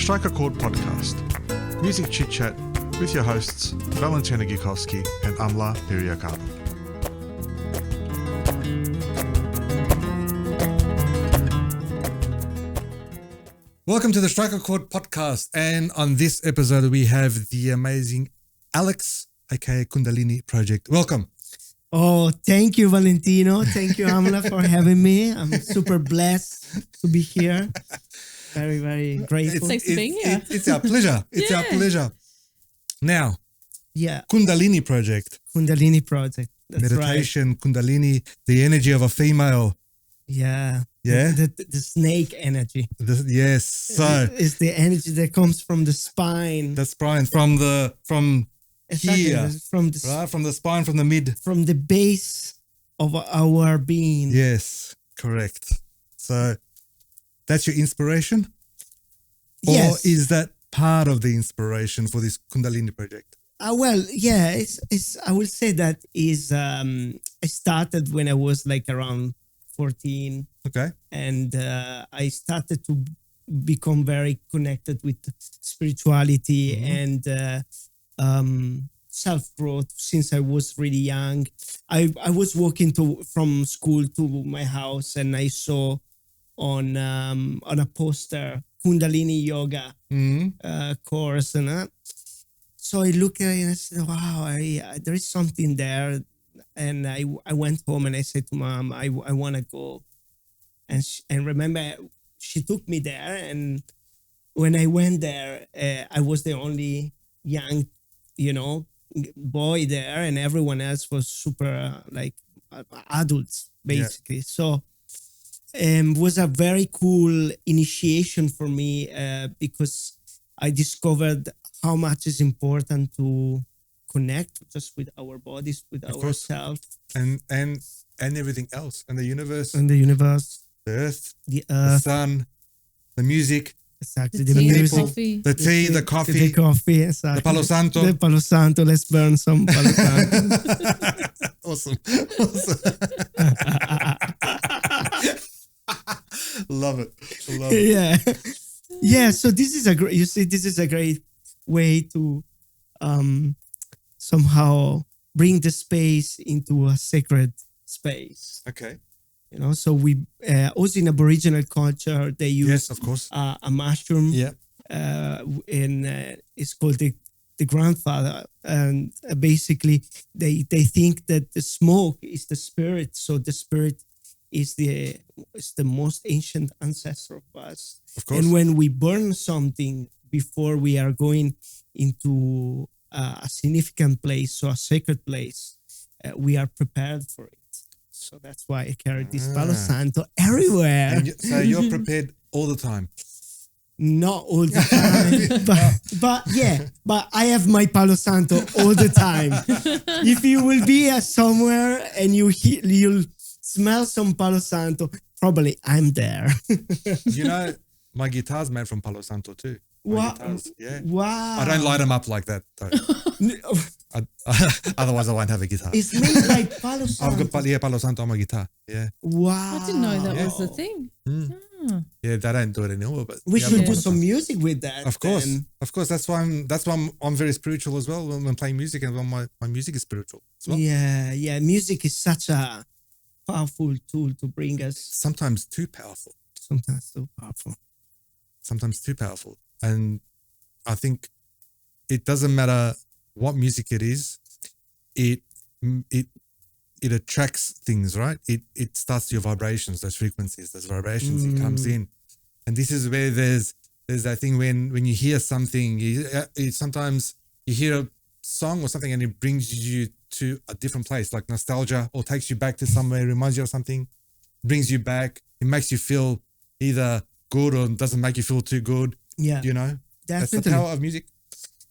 Strike a Chord Podcast, music chit chat with your hosts Valentina Gikowski and Amla Piriakaba. Welcome to the Strike a Chord Podcast, and on this episode we have the amazing Alex A.K.A Kundalini Project. Welcome. Oh, thank you, Valentino. Thank you, Amla, for having me. I'm super blessed to be here. Very, very grateful. Thanks for being here. It's our pleasure. It's our pleasure. Now, Kundalini Project. Kundalini Project. That's Meditation, right. Kundalini, the energy of a female. Yeah. Yeah? The snake energy. Yes. So it's the energy that comes from the spine. The spine, from exactly, here. From the spine, from the mid. From the base of our being. Yes, correct. So that's your inspiration? Yes. Or is that part of the inspiration for this Kundalini project? Well, yeah, it's. I would say that is. I started when I was like around 14. Okay. And I started to become very connected with spirituality and self-growth since I was really young. I was walking from school to my house, and I saw on a poster Kundalini yoga course, and so I looked at it and I said, "Wow, there is something there." And I went home and I said to Mom, I want to go. And remember, she took me there. And when I went there, I was the only young, boy there, and everyone else was super adults, basically. Yeah. So it was a very cool initiation for me because I discovered how much is important to connect just with our bodies, with ourselves, and everything else, and the universe, the earth, the sun, the music, exactly, the music, the tea, the coffee, exactly. the Palo Santo. The Palo Santo. Let's burn some Palo Santo. Awesome. Love it. Yeah. So this is a great way to somehow bring the space into a sacred space. Okay. So we also in Aboriginal culture they use, yes, of course, a mushroom. Yeah. And it's called the grandfather, and basically they think that the smoke is the spirit. So the spirit is the most ancient ancestor of us. Of course. And when we burn something before we are going into a significant place, so a sacred place, we are prepared for it. So that's why I carry this Palo Santo everywhere. And so you're prepared all the time? Not all the time, but I have my Palo Santo all the time. If you will be somewhere and you'll smell some Palo Santo, probably I'm there. My guitar's made from Palo Santo too. Wow. Yeah. Wow. I don't light them up like that though. Otherwise I won't have a guitar. It's made like Palo Santo. I've got Palo Santo on my guitar. Yeah. Wow. I didn't know that was the thing. Yeah, they don't do it anymore, but we should do some music with that. Of course. That's why I'm very spiritual as well when playing music, and when my music is spiritual as well. Yeah. Music is such a powerful tool to bring us. Sometimes too powerful. Sometimes too powerful. And I think it doesn't matter what music it is, it attracts things, right? It starts your vibrations, those frequencies, those vibrations. It comes in, and this is where there's that thing when you hear something, sometimes you hear a song or something, and it brings you to a different place, like nostalgia, or takes you back to somewhere, reminds you of something, brings you back. It makes you feel either good or doesn't make you feel too good. Yeah, definitely. That's the power of music.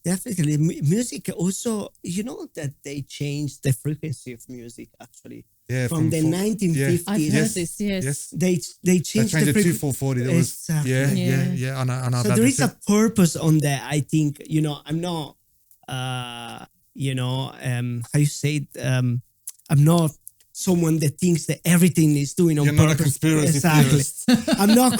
Definitely. Music also, that they changed the frequency of music actually. Yeah, from the 1950s. I've heard this, yes. They changed the frequency. to 440. That was, exactly. Yeah. I know so there is a purpose on that. I think, I'm not, how you say it? I'm not someone that thinks that everything is doing on You're purpose. Not a conspiracy exactly. theorist. I'm not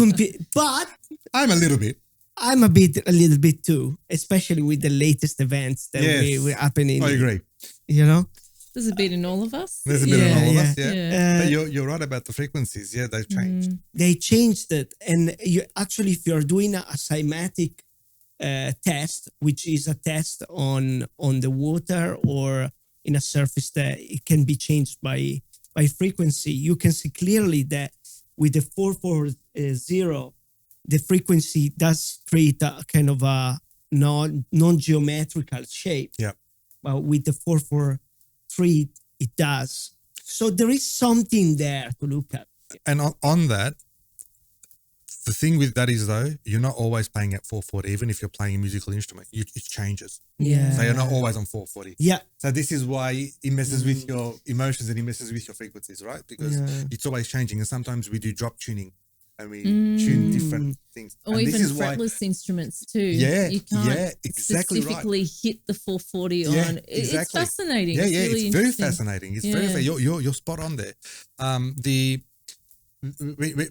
but I'm a little bit. I'm a little bit too, especially with the latest events that we're happening. I agree. You know, There's a bit in all of us. There's a bit in all of us, yeah. Yeah. But you're right about the frequencies. Yeah, they've changed. They changed it, and you actually, if you're doing a cymatic test, which is a test on the water or in a surface that it can be changed by frequency, you can see clearly that with the 440, the frequency does create a kind of a non-geometrical shape. Yeah. But with the 443, it does. So there is something there to look at. And on that, the thing with that is, though, you're not always playing at 440, even if you're playing a musical instrument. It changes. Yeah. So you're not always on 440. Yeah. So this is why it messes with your emotions and it messes with your frequencies, right? Because it's always changing. And sometimes we do drop tuning and we tune different things. Or and even this is fretless instruments too. Yeah, you can't exactly specifically hit the 440 Yeah, on. It's exactly. fascinating. Yeah, it's really it's very interesting. fascinating. It's very you're spot on there.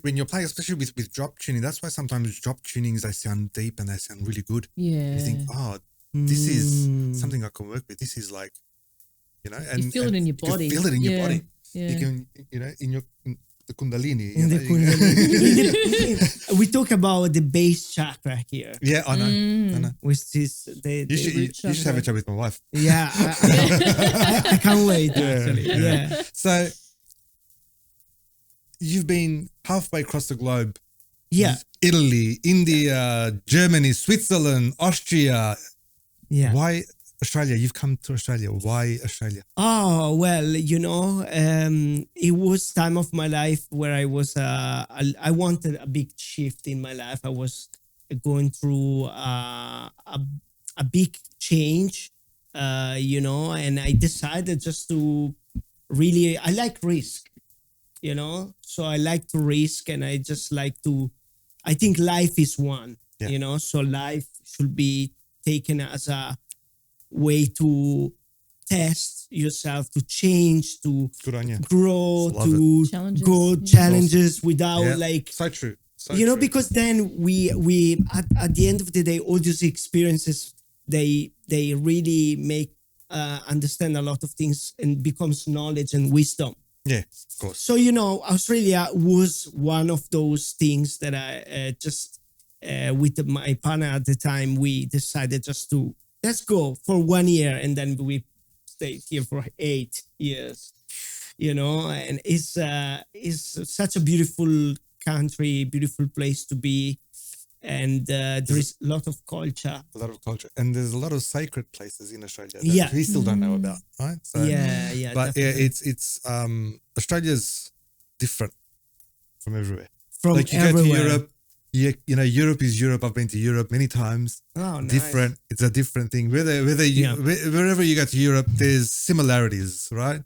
When you're playing, especially with drop tuning, that's why sometimes drop tunings, they sound deep and they sound really good. Yeah. You think, oh, this is something I can work with. This is like, and you feel it in your body. You feel it in your body. Yeah. You can, in the Kundalini. In the Kundalini. We talk about the base chakra here. Yeah, I know. I know. Which is You should have a chat with my wife. Yeah, I can't wait. Actually, yeah. So you've been halfway across the globe. Yeah. Italy, India, Germany, Switzerland, Austria. Yeah. Why Australia? You've come to Australia. Why Australia? Oh, well, it was time of my life where I was, I wanted a big shift in my life. I was going through a big change, and I decided just to really, I like risk, so I like to risk and I just like to, I think life is one, so life should be taken as a way to test yourself, to change, to grow, to go challenges without so true. Because then we at the end of the day, all these experiences, they really make understand a lot of things and becomes knowledge and wisdom. Yeah, of course. So, Australia was one of those things that I just, with my partner at the time, we decided just to, let's go for 1 year. And then we stayed here for 8 years, and it's such a beautiful country, beautiful place to be. And there is a lot of culture. And there's a lot of sacred places in Australia that we still don't know about, right? So, but definitely. It's Australia's different from everywhere. From like you everywhere. go to Europe, Europe is Europe. I've been to Europe many times. Oh, nice. Different. It's a different thing. Wherever you go to Europe, there's similarities, right?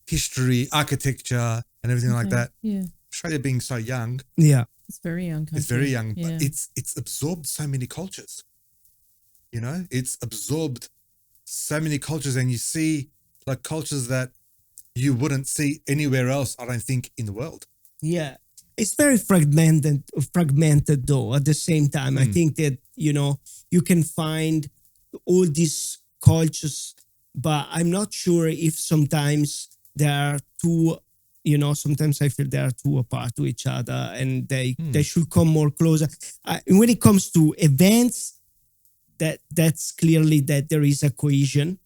History, architecture, and everything like that. Yeah. Australia being so young. Yeah. It's very young country. It's very young, Yeah. but it's absorbed so many cultures. It's absorbed so many cultures, and you see like cultures that you wouldn't see anywhere else, I don't think, in the world. Yeah. It's very fragmented though. At the same time, I think that, you can find all these cultures, but I'm not sure if sometimes they are too, sometimes I feel they are too apart to each other and they should come more closer. When it comes to events, that's clearly that there is a cohesion.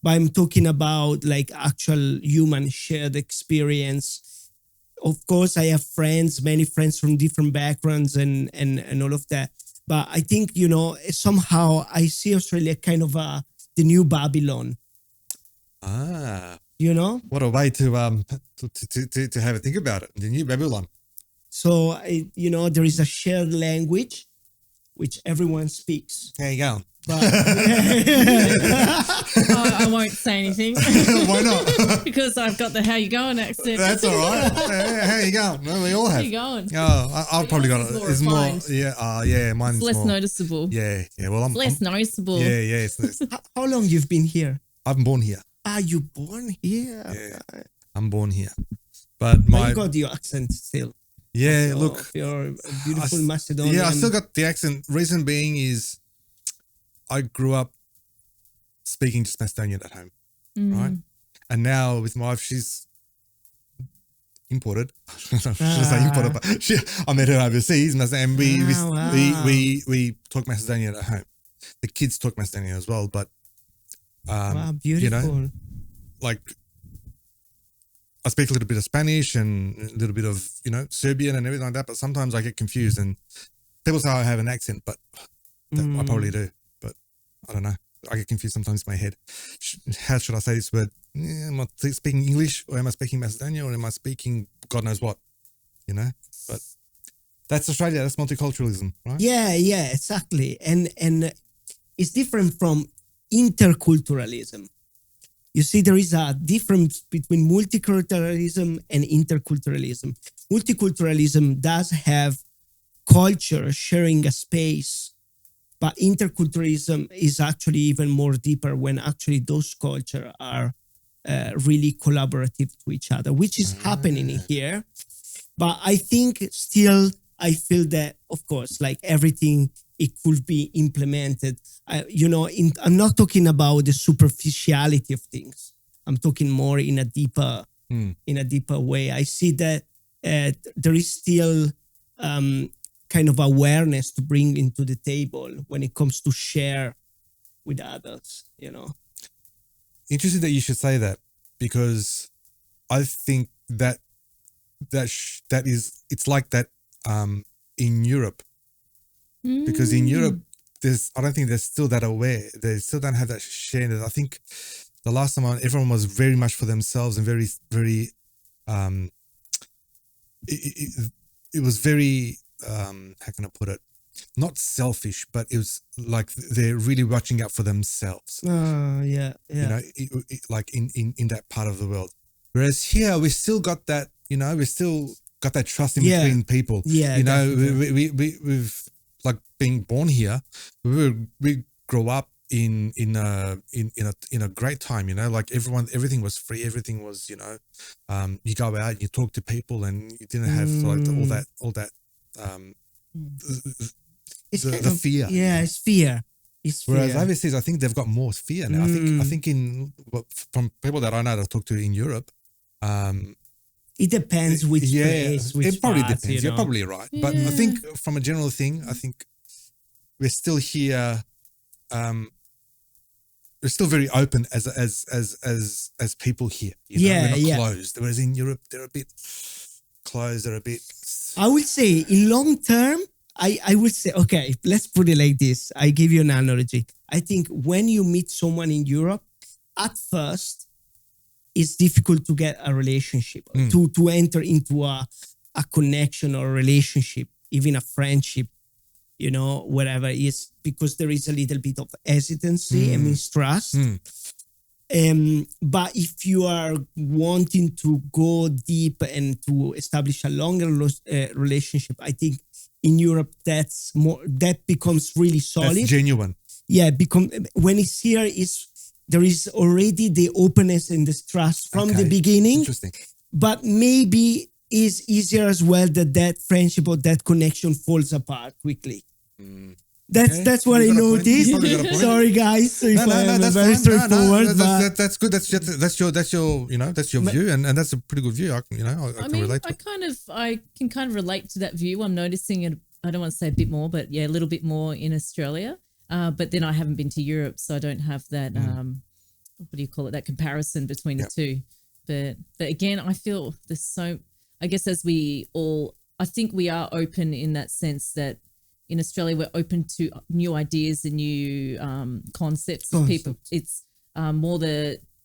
But I'm talking about like actual human shared experience. Of course, I have many friends from different backgrounds and all of that. But I think, somehow I see Australia kind of the new Babylon. Ah. What a way to have a think about it. The new Babylon. So, there is a shared language which everyone speaks. There you go. But I won't say anything. Why not? Because I've got the how you going accent. That's all right. How you going? No, we all have. How you going? Oh, I've probably got it. It's more. refined. Yeah. Mine's It's less more noticeable. Yeah. Well, It's less noticeable. Yeah. It's how long you've been here? I'm born here. Are you born here? Yeah. I'm born here, but But you got your accent still. Yeah, of look, your I beautiful s- Macedonian. yeah, I still got the accent. Reason being is I grew up speaking just Macedonian at home, right? And now with my wife, she's imported. I shouldn't say imported, but I met her overseas, and we talk Macedonian at home. The kids talk Macedonian as well, but Wow, you beautiful. know, like I speak a little bit of Spanish and a little bit of Serbian and everything like that. But sometimes I get confused, and people say I have an accent, but I probably do. But I don't know. I get confused sometimes in my head. How should I say this word? Am I speaking English, or am I speaking Macedonian, or am I speaking God knows what? But that's Australia. That's multiculturalism, right? Yeah, exactly. And it's different from interculturalism. You see, there is a difference between multiculturalism and interculturalism. Multiculturalism does have culture sharing a space, but interculturalism is actually even more deeper when actually those cultures are really collaborative to each other, which is happening here. But I think still, I feel that, of course, like everything, it could be implemented. I'm not talking about the superficiality of things. I'm talking more in a deeper way. I see that there is still kind of awareness to bring into the table when it comes to share with others. Interesting that you should say that, because I think that is it's like that in Europe, because in Europe I don't think they're still that aware. They still don't have that sharing. I think the last time everyone was very much for themselves and very it was very how can I put it, not selfish, but it was like they're really watching out for themselves. Yeah. Like in that part of the world. Whereas here we still got that, we still got that trust in between people. Yeah, we've like being born here, we grow up in a great time, like everything was free, everything was, you go out and you talk to people, and you didn't have like all that it's the fear. Yeah, it's fear. Whereas overseas, I think they've got more fear now. I think from people that I know that I talk to in Europe, it depends which place, which it probably part, depends. You're probably right, but I think from a general thing, I think we're still here. We're still very open as people here. We're not closed. Whereas in Europe, they're a bit closed. They're a bit. I would say in long term, I would say, okay, let's put it like this. I give you an analogy. I think when you meet someone in Europe, at first, it's difficult to get a relationship, to enter into a connection or a relationship, even a friendship, whatever it is, because there is a little bit of hesitancy and mistrust. But if you are wanting to go deep and to establish a longer relationship, I think in Europe that becomes really solid. That's genuine. Yeah, when it's here, there is already the openness and the trust from the beginning. Interesting. But maybe it's easier as well that friendship or that connection falls apart quickly. That's what I noticed. Sorry, guys. So that's very straightforward. That's good. That's your view, and that's a pretty good view. I can relate to it. I can kind of relate to that view. I'm noticing it. I don't want to say a bit more, but a little bit more in Australia. But then I haven't been to Europe, so I don't have that. What do you call it? That comparison between the two. But again, I feel there's so. I guess I think we are open in that sense that in Australia we're open to new ideas and new concepts of people. It's more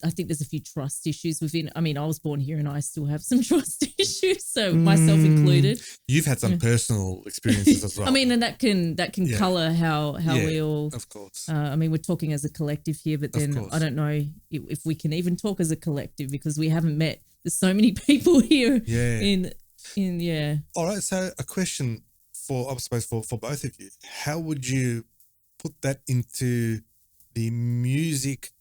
I think there's a few trust issues within. I mean, I was born here and I still have some trust issues, so myself included. You've had some personal experiences as well. I mean, and that can color how we all. Of course. I mean, we're talking as a collective here, but then I don't know if we can even talk as a collective because we haven't met. There's so many people here. Yeah. In. All right. So a question for both of you: how would you put that into the music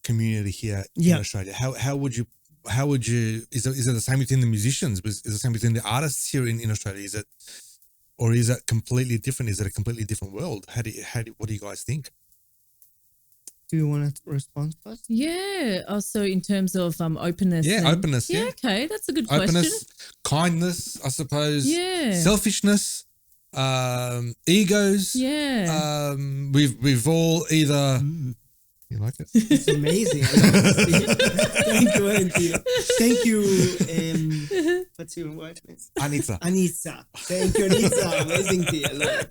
community here in Australia? How would you how would you? Is it the same between the musicians? Is it the same between the artists here in Australia? Is it, or is it completely different? Is it a completely different world? What do you guys think? Do you want to respond first? Yeah. Also, in terms of openness. Yeah, openness. Yeah. Yeah. Okay, that's a good Openness, question. kindness, I suppose. Yeah. Selfishness, egos. Yeah. We've all either. You like it? It's amazing. I love it. Thank you, Auntie. Thank you. What's your wife's name? Anita. Anita. Thank you, Anita. Amazing tea. I love it.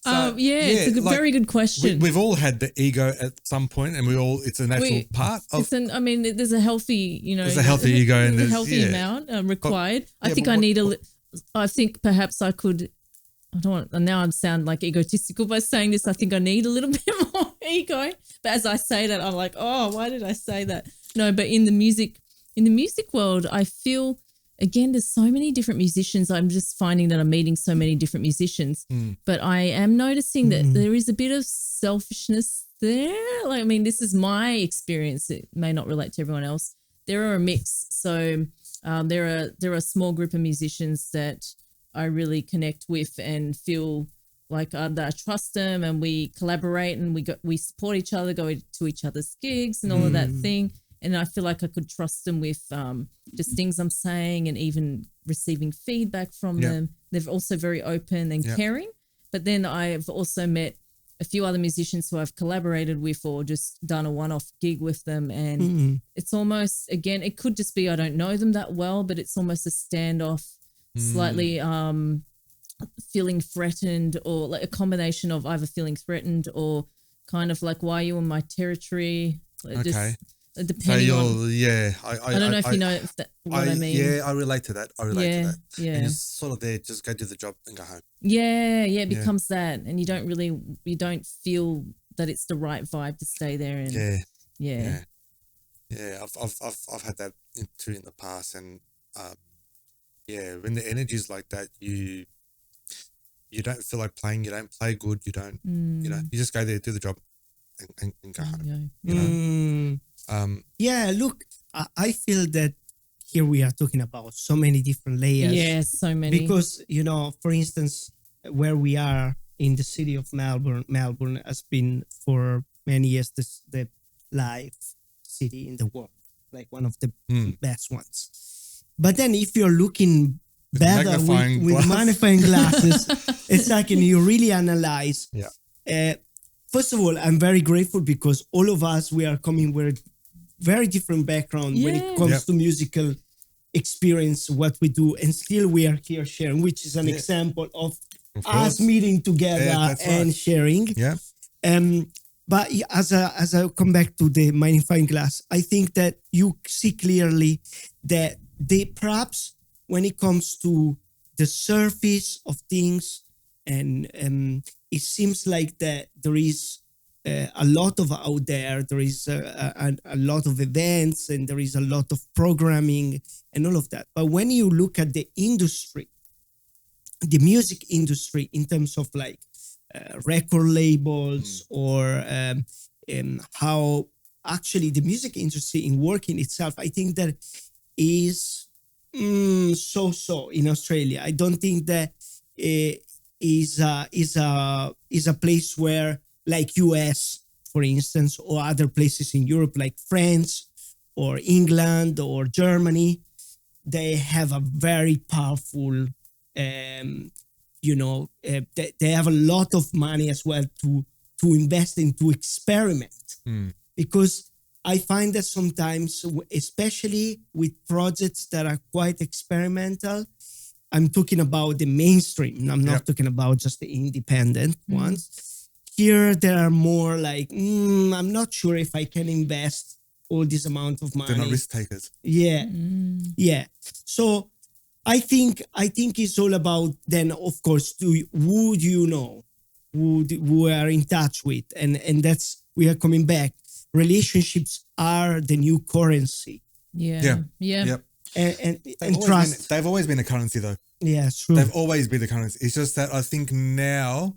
It's a very good question. We've all had the ego at some point, and it's a natural part of. There's a healthy, There's a healthy ego, and there's there's a healthy amount required. I think I think perhaps I could. I don't want. Now I sound like egotistical by saying this. I think I need a little bit more ego. But as I say that, I'm like, oh, why did I say that? No, but in the music world, I feel. Again, there's so many different musicians. I'm just finding that I'm meeting so many different musicians. But I am noticing that there is a bit of selfishness there. Like, I mean, this is my experience. It may not relate to everyone else. There are a mix. So there are a small group of musicians that I really connect with and feel like that I trust them, and we collaborate and we support each other, go to each other's gigs and all of that thing. And I feel like I could trust them with just things I'm saying and even receiving feedback from them. They're also very open and caring. But then I've also met a few other musicians who I've collaborated with or just done a one-off gig with them. And it's almost, again, it could just be I don't know them that well, but it's almost a standoff, slightly feeling threatened, or like a combination of either feeling threatened or kind of like, why are you in my territory? Okay. Depending on, I don't know if you know what I mean. Yeah, I relate to that. Yeah. And just sort of there, just go do the job and go home. Yeah, it becomes that, and you don't feel that it's the right vibe to stay there. And I've had that too in the past, and when the energy is like that, you don't feel like playing, you don't play good, you don't, you just go there, do the job, and go home. Look, I feel that here we are talking about so many different layers. Yes, so many. Because, for instance, where we are in the city of Melbourne has been for many years the live city in the world, like one of the best ones. But then if you're looking better with magnifying glasses, it's like, and you really analyze. First of all, I'm very grateful because all of us, we are coming with very different background when it comes to musical experience, what we do, and still we are here sharing, which is an example of us meeting together and sharing. But as I come back to the magnifying glass, I think that you see clearly that they perhaps when it comes to the surface of things, and it seems like that there is a lot of out there. There is a lot of events, and there is a lot of programming and all of that. But when you look at the industry, the music industry, in terms of like record labels or how actually the music industry in working itself, I think that is so in Australia. I don't think that is a place where, like US, for instance, or other places in Europe like France or England or Germany, they have a very powerful, they have a lot of money as well to invest in, to experiment. Because I find that sometimes, especially with projects that are quite experimental, I'm talking about the mainstream. I'm not talking about just the independent ones. Here, there are more like, I'm not sure if I can invest all this amount of money. They're not risk takers. Yeah. So I think it's all about then, of course, who do you know, who we are in touch with, and that's, we are coming back. Relationships are the new currency. Yeah. And trust. They've always been a currency, though. Yeah, true. They've always been the currency. It's just that I think now,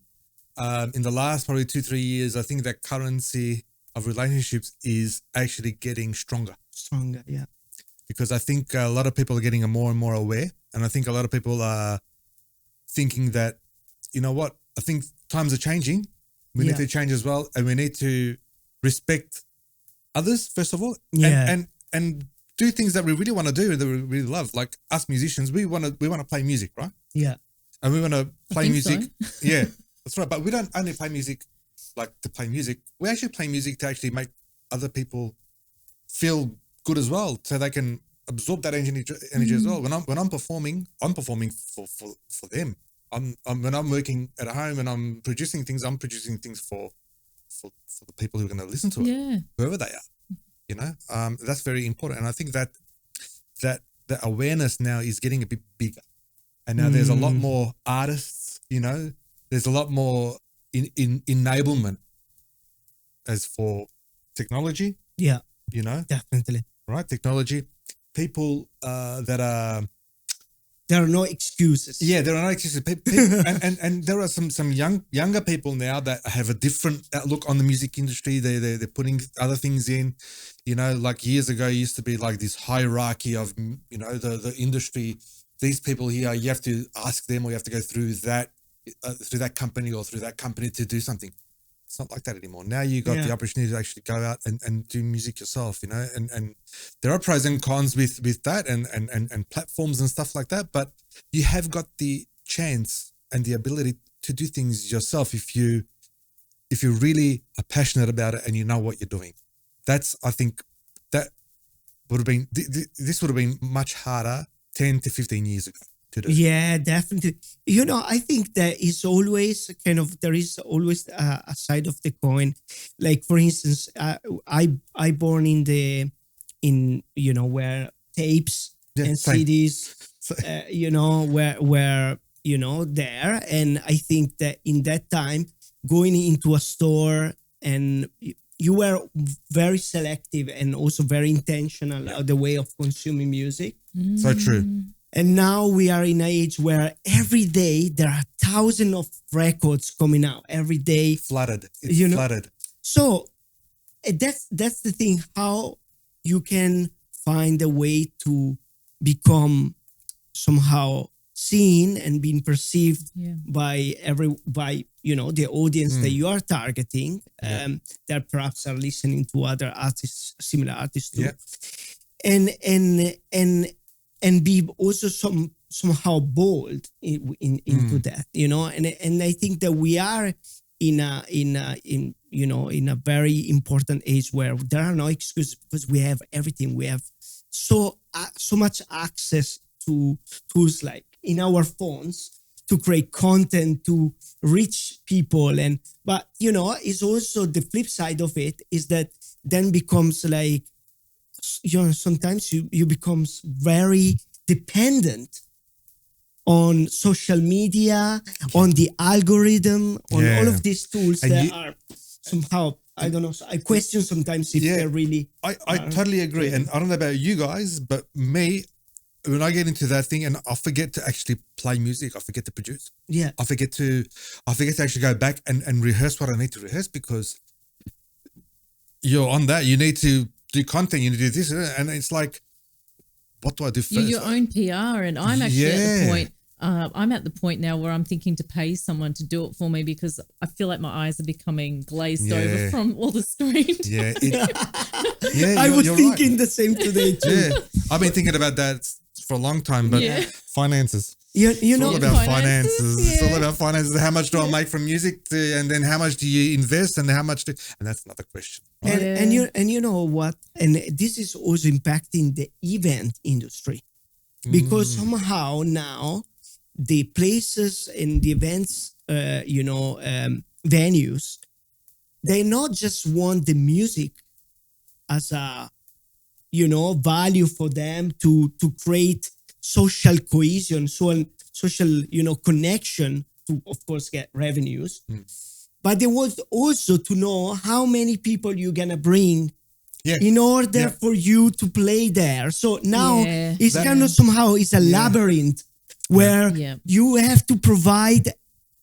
in the last probably 2-3 years, I think that currency of relationships is actually getting stronger. Stronger, yeah. because I think a lot of people are getting more and more aware, and I think a lot of people are thinking that, you know what, I think times are changing. We need to change as well, and we need to respect others first of all, and do things that we really want to do, that we really love. Like us musicians, we want to play music, right? Yeah. And we want to play music. So. Yeah, that's right. But we don't only play music like to play music. We actually play music to actually make other people feel good as well, so they can absorb that energy as well. When I'm performing for them. When I'm working at home and I'm producing things for the people who are going to listen to it, whoever they are. You know, that's very important, and I think that the awareness now is getting a bit bigger, and now there's a lot more artists. You know, there's a lot more in enablement as for technology. Yeah, you know, definitely. Right, technology. People that are. There are no excuses. Yeah, there are no excuses. And there are some younger people now that have a different outlook on the music industry. They're putting other things in, you know, like years ago it used to be like this hierarchy of, you know, the industry. These people here, you have to ask them, or you have to go through that company or through that company to do something. It's not like that anymore. Now you got the opportunity to actually go out and do music yourself, you know, and there are pros and cons with that and platforms and stuff like that, but you have got the chance and the ability to do things yourself if you really are passionate about it and you know what you're doing. That's, I think, that would have been, this would have been much harder 10 to 15 years ago. Yeah, definitely. You know, I think there is always a side of the coin. Like, for instance, I born in you know, where tapes and CDs, you know, where you know, there. And I think that in that time, going into a store, and you were very selective and also very intentional of the way of consuming music. So true. And now we are in an age where every day there are thousands of records coming out every day. Flooded. It's you know? flooded. So that's the thing, how you can find a way to become somehow seen and being perceived by you know, the audience that you are targeting, that perhaps are listening to other artists, similar artists too. And be also somehow bold into that, you know, and I think that we are in a very important age where there are no excuses, because we have everything. We have so much access to tools like in our phones to create content, to reach people, but you know, it's also the flip side of it is that then becomes like, you know, sometimes you becomes very dependent on social media, on the algorithm, on all of these tools that are somehow, I don't know, I question sometimes if they're really... I totally agree. And I don't know about you guys, but me, when I get into that thing and I forget to actually play music, I forget to produce. Yeah. I forget to actually go back and rehearse what I need to rehearse, because you're on that. You need to do content, you need to do this, and it's like, what do I do first? You're your own PR, and I'm actually at the point. I'm at the point now where I'm thinking to pay someone to do it for me, because I feel like my eyes are becoming glazed over from all the screens. I was thinking the same today too. Yeah, I've been thinking about that for a long time, but finances. You know, all about finances. It's all about finances. How much do I make from music, and then how much do you invest, and how much and that's another question. Right? And you know what? And this is also impacting the event industry, because somehow now the places and the events, venues, they not just want the music as a, you know, value for them to create social cohesion, social, you know, connection to, of course, get revenues. But they want also to know how many people you're going to bring in order for you to play there. So now it's kind of somehow it's a labyrinth where you have to provide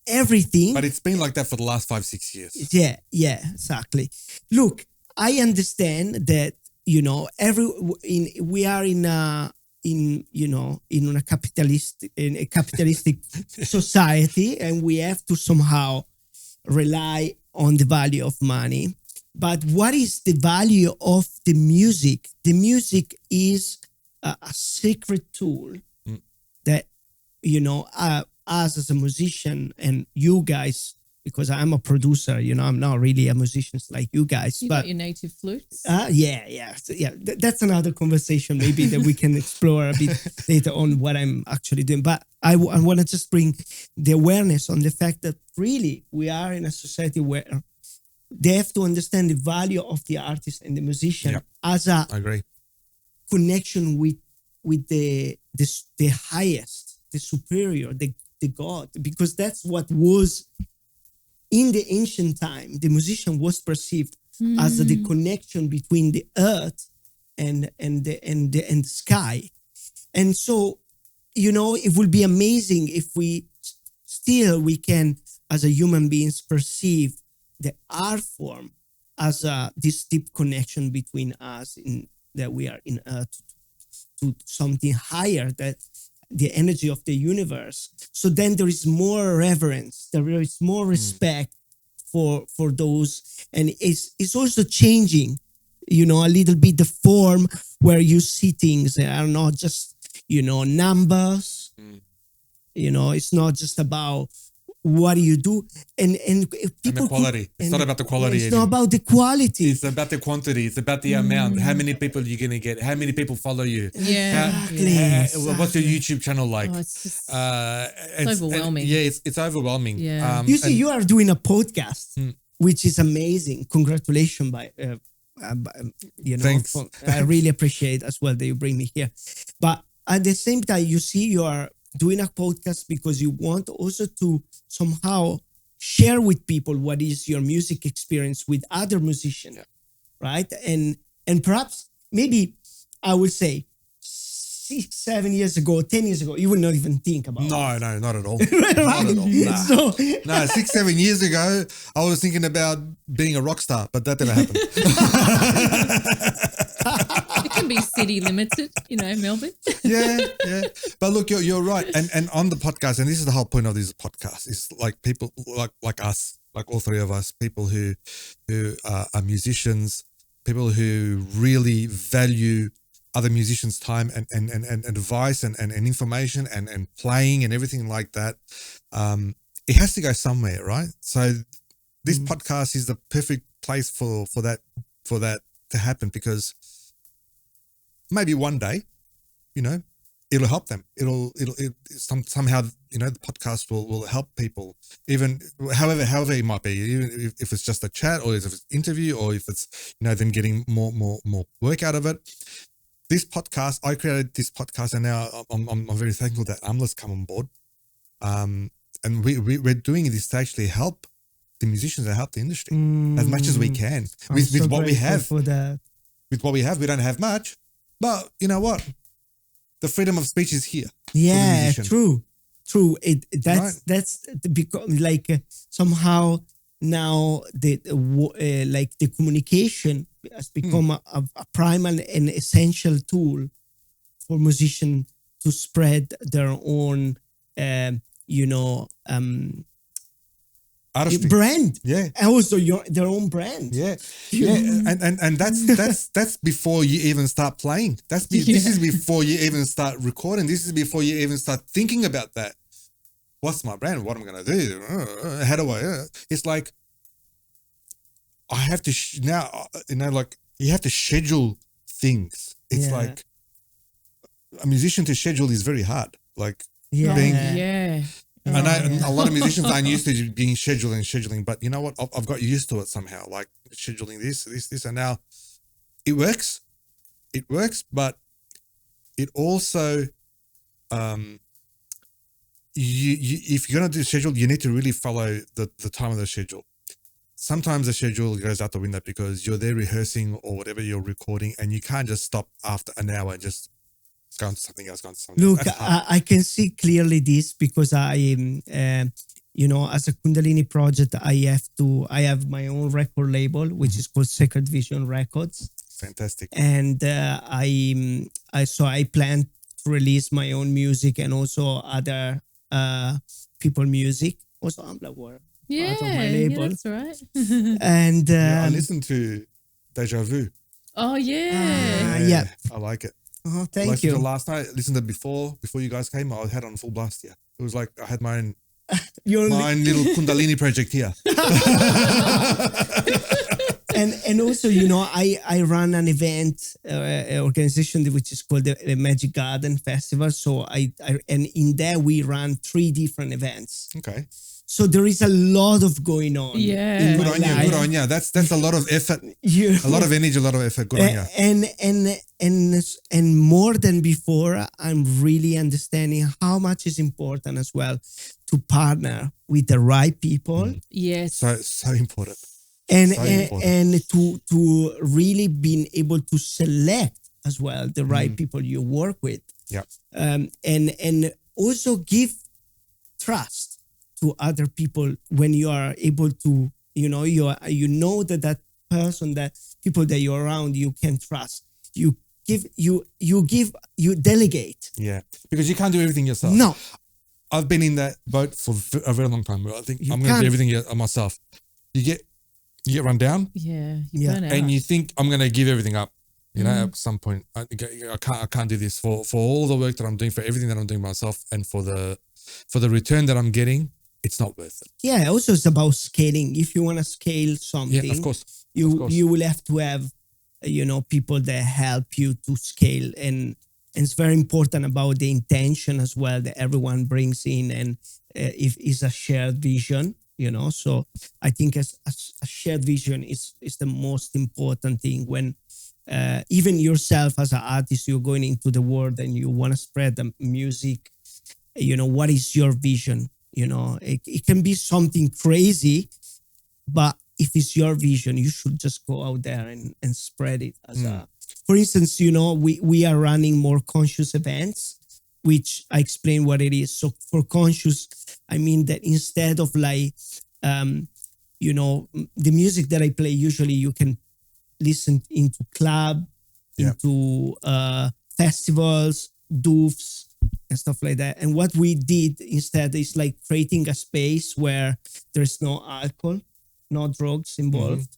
everything. But it's been like that for the last 5-6 years. Yeah, exactly. Look, I understand that we are in a capitalistic society, and we have to somehow rely on the value of money. But what is the value of the music? The music is a sacred tool that, us as a musician, and you guys, because I'm a producer, I'm not really a musician like you guys. You but got your native flutes? Yeah. So, that's another conversation maybe that we can explore a bit later on what I'm actually doing. But I want to just bring the awareness on the fact that really we are in a society where they have to understand the value of the artist and the musician as a I agree. connection with the highest, the superior, the God, because that's what was in the ancient time. The musician was perceived as the connection between the earth and the sky. And so, it will be amazing if we can, as a human beings, perceive the art form as this deep connection between us, that we are in earth to something higher, that the energy of the universe. So then there is more reverence, there is more respect for those, and it's also changing, a little bit the form where you see things are not just numbers. It's not just about what do you do, and people and the quality. It's not about the quality. It's not about the quality. It's about the quantity. It's about the amount. How many people you're gonna get? How many people follow you? Exactly. What's your YouTube channel like? Oh, it's just it's overwhelming. It's overwhelming. Yeah. You see, you are doing a podcast, which is amazing. Congratulations, Thanks. I really appreciate as well that you bring me here. But at the same time, you see, you are doing a podcast because you want also to somehow share with people what is your music experience with other musicians, right? And perhaps maybe I would say 6, 7 years ago, 10 years ago, you would not even think about it. No, not at all. Right? Not at all. Nah. So, No, 6, 7 years ago, I was thinking about being a rock star, but that didn't happen. It can be city limited, Melbourne. yeah. But look, you're right. And on the podcast, and this is the whole point of this podcast, is like people like us, like all three of us, people who are musicians, people who really value other musicians' time and advice and information and playing and everything like that. It has to go somewhere, right? So this podcast is the perfect place for that to happen, because maybe one day, it'll help them. It'll somehow, the podcast will help people, even however it might be, even if it's just a chat, or if it's an interview, or if it's, them getting more work out of it. This podcast, I created this podcast, and now I'm very thankful that Amla's come on board. And we're doing this to actually help the musicians and help the industry as much as we can with what we have. For that. With what we have, we don't have much, but you know what? The freedom of speech is here. Yeah, true. Right. That's because somehow now the communication has become a primal and essential tool for musicians to spread their own, Artistry. brand. Yeah. And also their own brand. Yeah. And that's before you even start playing. This is before you even start recording. This is before you even start thinking about that. What's my brand? What am I going to do? How do I? It's like I have to now. You have to schedule things. It's like a musician to schedule is very hard. Like Yeah. I know a lot of musicians aren't used to being scheduling, but you know what? I've got used to it somehow, like scheduling this, and now it works. It works, but it also, if you're going to do schedule, you need to really follow the time of the schedule. Sometimes the schedule goes out the window because you're there rehearsing or whatever you're recording, and you can't just stop after an hour and just go on to something else. Look, I can see clearly this because I am, as a Kundalini Project, I have my own record label, which is called Sacred Vision Records. Fantastic. And I plan to release my own music and also other people music. Also, I'm like, part of my label. That's right. And I listened to Deja Vu. Oh yeah. Yeah. I like it. Oh, I thank listened to you. last night. Listened to it before you guys came. I had it on full blast. Yeah, it was like I had my own little Kundalini project here. And also, you know, I run an event organization which is called the Magic Garden Festival. So and in there we run 3 different events. Okay. So there is a lot of going on. Yeah. in Good my on you. life. Good on you. That's a lot of effort. A lot of energy. A lot of effort. Good on you. And more than before, I'm really understanding how much is important as well to partner with the right people. Yes. So important. And So important. and to really being able to select as well the right people you work with. Yeah. And also give trust to other people when you are able to, you know that person, that people that you're around, you can trust. You delegate. Yeah. Because you can't do everything yourself. No, I've been in that boat for a very long time. I think You I'm going to can't. do everything myself. You get run down, Yeah. Yeah. Burn out. and you think I'm going to give everything up. You know, at some point, I can't do this for all the work that I'm doing, for everything that I'm doing myself, and for the return that I'm getting. It's not worth it. yeah. Also, it's about scaling. If you want to scale something, Yeah, of course. you will have to have people that help you to scale, and it's very important about the intention as well that everyone brings in, and if it's a shared vision, so I think as a shared vision is the most important thing when even yourself as an artist, you're going into the world and you want to spread the music. What is your vision? It can be something crazy, but if it's your vision, you should just go out there and spread it. For instance, we are running more conscious events, which I explain what it is. So for conscious, I mean that instead of the music that I play, usually you can listen into club, into festivals, doofs, and stuff like that. And what we did instead is like creating a space where there's no alcohol, no drugs involved,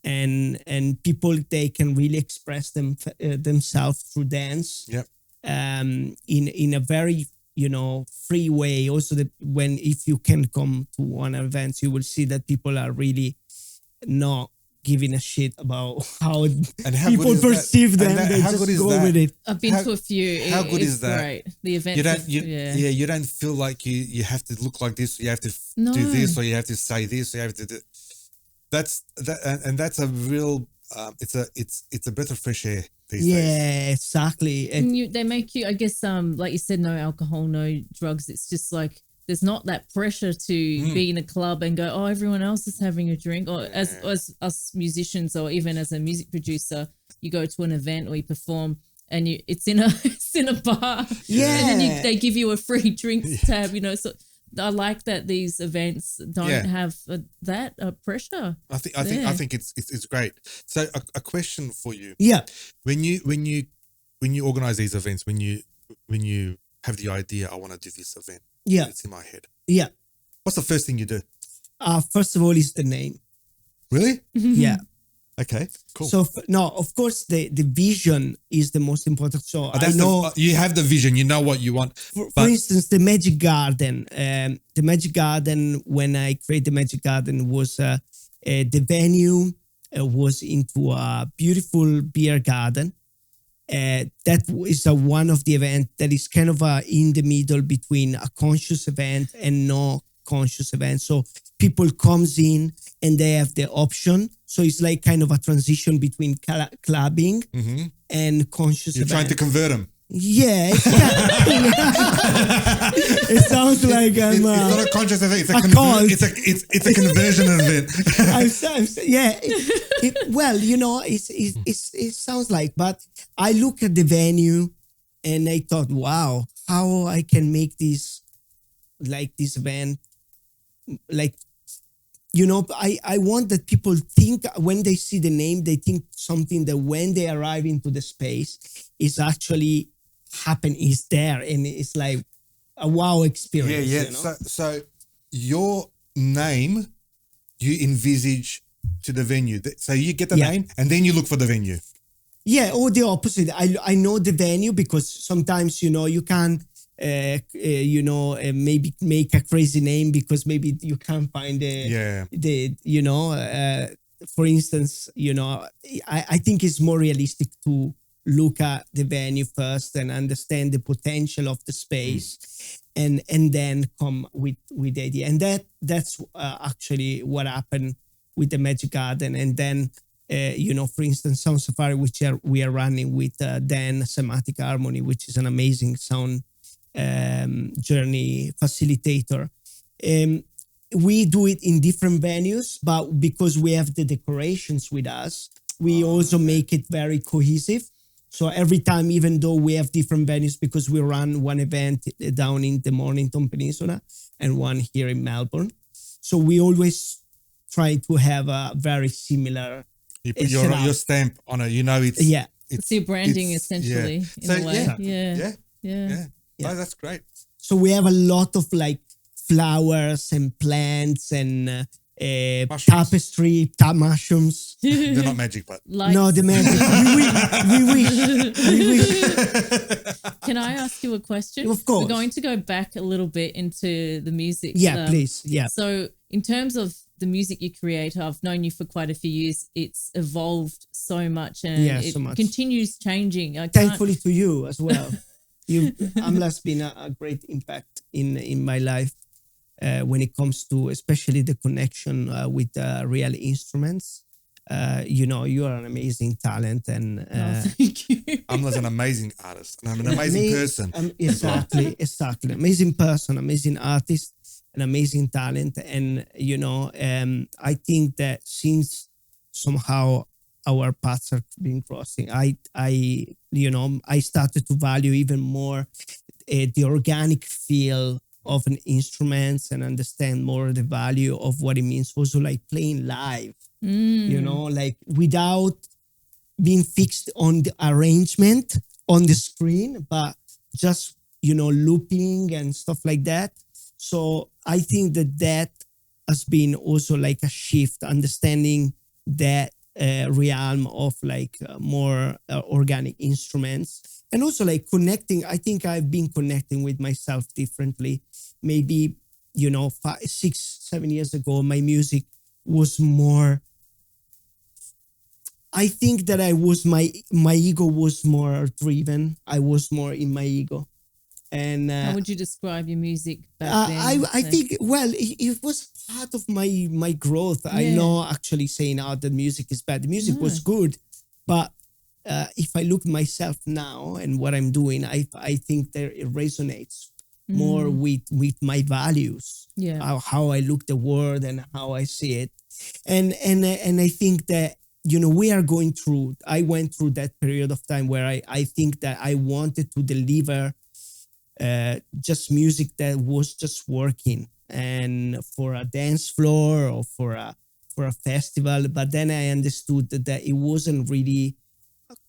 and people, they can really express themselves through dance. Yep. In a very free way. Also, if you can come to one event, you will see that people are really not giving a shit about how people perceive them. They just go with it. I've been to a few. How good is that? Great. The event. You don't feel like you have to look like this. You have to do this, or you have to say this. Or you have to do. That's a real. It's a breath of fresh air these days. Yeah, exactly. And they make you, I guess, like you said, no alcohol, no drugs. It's just like there's not that pressure to be in a club and go, oh, everyone else is having a drink. Or as us musicians, or even as a music producer, you go to an event or you perform, and it's in a bar. Yeah. And then they give you a free drinks tab. So I like that these events don't have that pressure. I think it's great. So a question for you. Yeah. When you organize these events, when you have the idea, I want to do this event. Yeah. It's in my head. Yeah. What's the first thing you do? First of all, is the name. Really? Yeah. Okay. Cool. So of course, the vision is the most important. So I know you have the vision. You know what you want. For instance, the Magic Garden. The Magic Garden. When I created the Magic Garden, was the venue was into a beautiful beer garden. That is one of the events that is kind of in the middle between a conscious event and no conscious event. So people comes in and they have the option. So it's like kind of a transition between clubbing and conscious You're event. trying to convert them. Yeah. It sounds like I'm it's not a conscious event. It's a cult. It's a conversion event. It sounds like. But I look at the venue and I thought, wow, how I can make this event, I want that people think when they see the name, they think something that when they arrive into the space is actually is there, and it's like a wow experience. Yeah. So your name, you envisage to the venue. So you get the name and then you look for the venue. Yeah, or the opposite. I know the venue because sometimes, you can, maybe make a crazy name because maybe you can't find for instance, I think it's more realistic to look at the venue first and understand the potential of the space and then come with the idea. And that's actually what happened with the Magic Garden. And then, for instance, Sound Safari, which we are running with Dan Semantic Harmony, which is an amazing sound journey facilitator. We do it in different venues, but because we have the decorations with us, we also make it very cohesive. So every time, even though we have different venues, because we run one event down in the Mornington Peninsula and one here in Melbourne. So we always try to have a very similar. You put your stamp on it. It's your branding essentially in a way. Yeah. Oh, that's great. So we have a lot of like flowers and plants and tapestry, mushrooms. They're not magic, but no, the magic. We wish. Can I ask you a question? Of course. We're going to go back a little bit into the music. Yeah, please. Yeah. So in terms of the music you create, I've known you for quite a few years. It's evolved so much and it continues changing. Thankfully to you as well. Amla's been a great impact in my life when it comes to especially the connection with real instruments. You are an amazing talent, and thank you. Amla's an amazing artist, and I'm an amazing person. Exactly. Amazing person, amazing artist, an amazing talent, and I think that since somehow our paths have been crossing, I started to value even more the organic feel of an instruments and understand more the value of what it means also like playing live, like without being fixed on the arrangement on the screen, but just, looping and stuff like that. So I think that has been also like a shift, understanding that realm of like more organic instruments, and also like connecting. I think I've been connecting with myself differently. Maybe 5, 6, 7 years ago, my music was more. I think that my ego was more driven. I was more in my ego. And how would you describe your music back then? I think, well, it was part of my growth. Yeah. I'm not actually saying the music is bad. The music was good, but if I look at myself now and what I'm doing, I think that it resonates more with my values. Yeah, how I look the world and how I see it, and I think that I went through that period of time where I think that I wanted to deliver just music that was just working and for a dance floor or for a festival. But then I understood that it wasn't really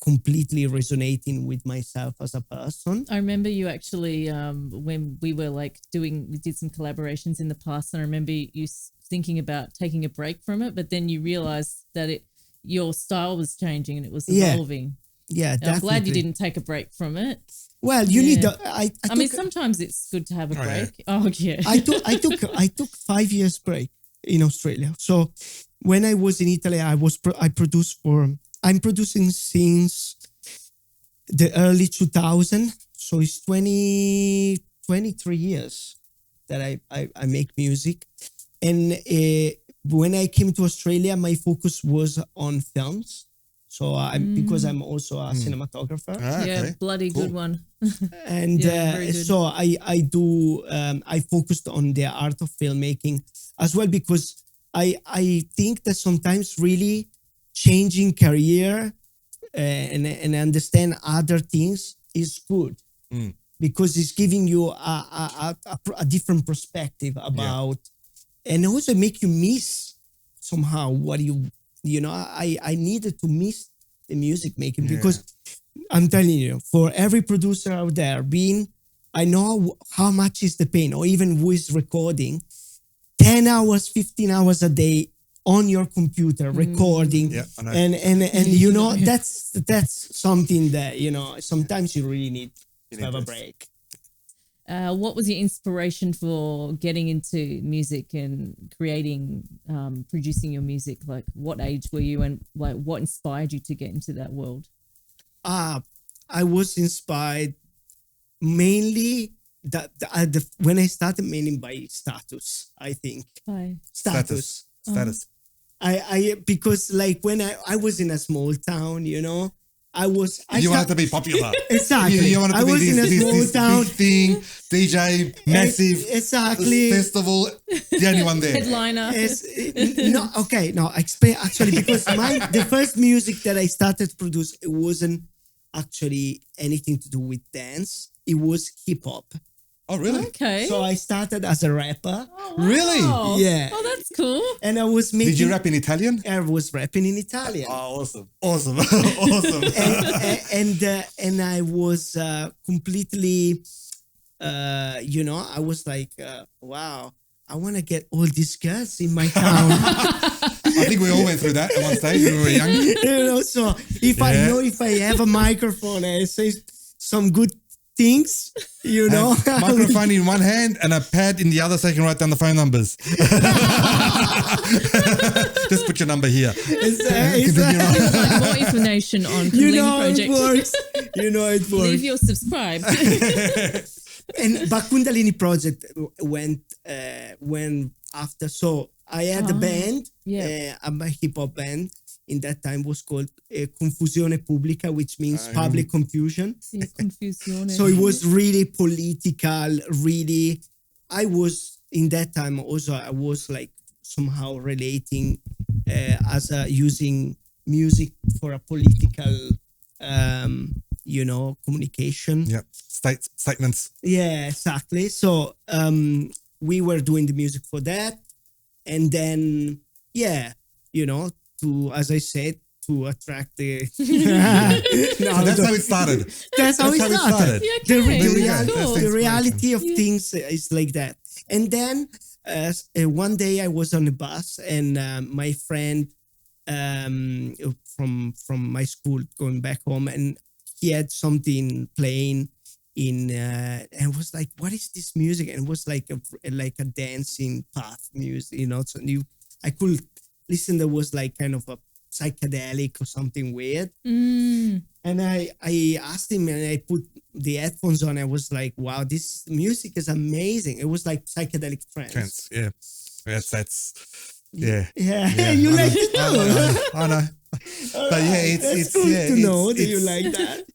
completely resonating with myself as a person. I remember you actually when we were like we did some collaborations in the past, and I remember you thinking about taking a break from it, but then you realized that your style was changing and it was evolving. Yeah, definitely. I'm glad you didn't take a break from it. Well, you need. I mean, sometimes it's good to have a break. Yeah. I took 5 years break in Australia. So when I was in Italy, I'm producing since the early 2000. So it's 23 years that I make music. And when I came to Australia, my focus was on films. So because I'm also a cinematographer. Yeah, bloody good one. And so I focused on the art of filmmaking as well, because I think that sometimes really changing career and understand other things is good, because it's giving you a different perspective about, and also make you miss somehow what I needed to miss the music making because I'm telling you, for every producer out there, I know how much is the pain, or even who is recording 10 hours, 15 hours a day on your computer recording. Yeah, I know. And that's something that, sometimes you really need to have a break. What was your inspiration for getting into music and creating, producing your music? Like, what age were you, and like what inspired you to get into that world? I was inspired mainly when I started, mainly by status. I think status. I because like when I was in a small town, you wanted to be popular. Exactly. You wanted to be this town big thing, DJ, massive festival, the only one there. Headliner. Actually, because the first music that I started to produce, it wasn't actually anything to do with dance. It was hip hop. Oh, really? Okay. So I started as a rapper. Oh, wow. Really? Yeah. Oh, that's cool. And I was making... Did you rap in Italian? I was rapping in Italian. Oh, awesome. Awesome. and I was completely, I was like, wow, I want to get all these girls in my town. I think we all went through that at one stage when we were young. So if I have a microphone and I say some good things, microphone in one hand and a pad in the other so you can write down the phone numbers. Just put your number here. Like more information on Kundalini Project. It works. Leave your subscribe. But Kundalini Project went after. So I had a band, a hip hop band. In that time was called Confusione Pubblica, which means public confusion. Yeah, confusione. So it was really political, really. I was, in that time also, I was like somehow relating using music for a political, communication. Yeah, statements. Yeah, exactly. So we were doing the music for that. And then, as I said, to attract the... So that's how it started. That's how it started. Yeah, okay. The reality of things is like that. And then one day I was on a bus and my friend from my school going back home, and he had something playing and was like, what is this music? And it was like a dancing path music, so I could listen. There was like kind of a psychedelic or something weird. And I asked him, and I put the headphones on. I was like, wow, this music is amazing. It was like psychedelic trance. Yeah. That's yeah. You like it too. I know. But yeah, it's cool yeah, to know that you like that.